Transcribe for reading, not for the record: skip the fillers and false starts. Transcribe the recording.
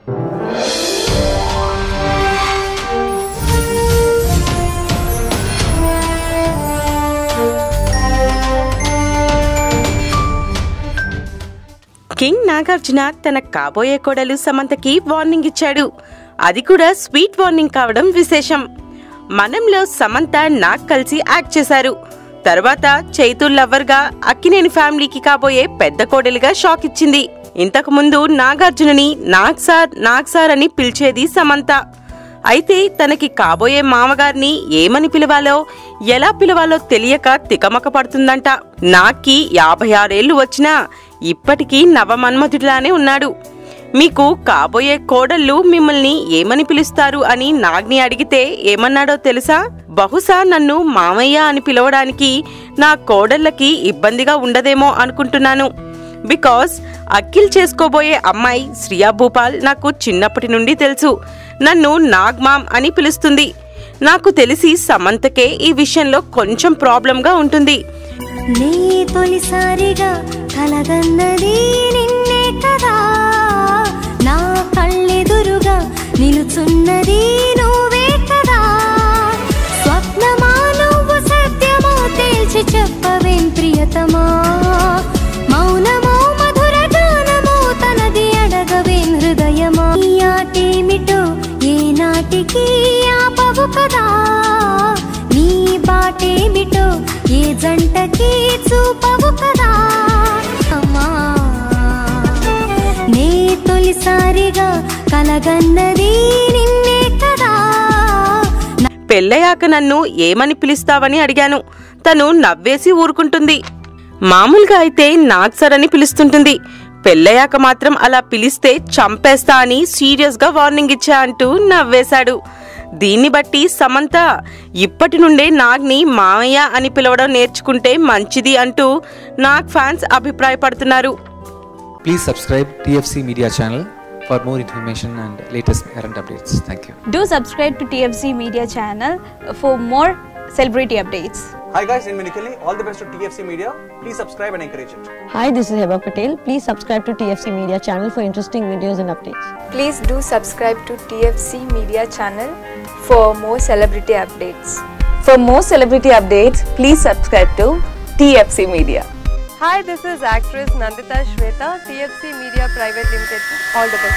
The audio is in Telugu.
కింగ్ నాగార్జున తన కాబోయే కోడలు సమంతకి వార్నింగ్ ఇచ్చాడు. అది కూడా స్వీట్ వార్నింగ్ కావడం విశేషం. మనంలో సమంత నాగ్ కలిసి యాక్ట్ చేశారు. తర్వాత చైతు లవ్వర్ గా అక్కినేని ఫ్యామిలీకి కాబోయే పెద్ద కోడలిగా షాక్ ఇచ్చింది. ఇంతకు ముందు నాగార్జునని నాగ్ సార్ అని పిలిచేది సమంత. అయితే తనకి కాబోయే మామగారిని ఏమని పిలవాలో ఎలా పిలవాలో తెలియక తికమక పడుతుందంట. నాగ్కి 56 ఏళ్లు వచ్చినా ఇప్పటికీ నవమన్మధుడిలానే ఉన్నాడు. మీకు కాబోయే కోడళ్ళు మిమ్మల్ని ఏమని పిలుస్తారు అని నాగ్ని అడిగితే ఏమన్నాడో తెలుసా? బహుశా నన్ను మామయ్య అని పిలవడానికి నా కోడళ్ళకి ఇబ్బందిగా ఉండదేమో అనుకుంటున్నాను. బికాస్ అఖిల్ చేసుకోబోయే అమ్మాయి శ్రియా భూపాల్ నాకు చిన్నప్పటి నుండి తెలుసు. నన్ను నాగ్మామ్ అని పిలుస్తుంది. నాకు తెలిసి సమంతకే ఈ విషయంలో కొంచెం ప్రాబ్లంగా ఉంటుంది. నీ తొలిసారిగా కలగన్నది నిన్నే కదా, నా కళ్ళెదురుగా నిలుచున్నది నువ్వే కదా, స్వప్నమా నువ్వు సత్యమో తేల్చి చెప్పవేం ప్రియతమా, మౌనమో మధుర గానమో తనది అడగవేం హృదయమా, ఈ ఆటేమిటో ఏ నాటికి ఆపవు కదా, నీ బాటేమిటో ఏ జంటకి చూపవు కదా, అమ్మా నే తొలిసారిగా కలగన్నది నిన్నే కదా. పెళ్ళయ్యాక నన్ను ఏమని పిలుస్తావని అడిగాను. తను నవ్వేసి ఊరుకుంటుంది. మామూలుగా అయితే నాగ్ సార్ అని పిలుస్తుంటుంది. పెళ్ళయ్యాక మాత్రం అలా పిలిస్తే చంపేస్తా అని సీరియస్ గా వార్నింగ్ ఇచ్చా అంటూ నవ్వేశాడు. దీన్ని బట్టి సమంత ఇప్పటి నుండే నాగ్ని మామయ్య అని పిలవడం నేర్చుకుంటే మంచిది అంటూ నాగ్ ఫ్యాన్స్ అభిప్రాయపడుతున్నారు. Please subscribe TFC Media channel for more information and latest current updates. Thank you. Do subscribe to TFC Media channel for more celebrity updates. Hi guys, I'm Minikali. All the best to TFC Media. Please subscribe and encourage it. Hi, this is Heba Patel. Please subscribe to TFC Media channel for interesting videos and updates. Please do subscribe to TFC Media channel for more celebrity updates. For more celebrity updates, please subscribe to TFC Media. Hi, this is actress Nandita Shweta, TFC Media Private Limited. All the best.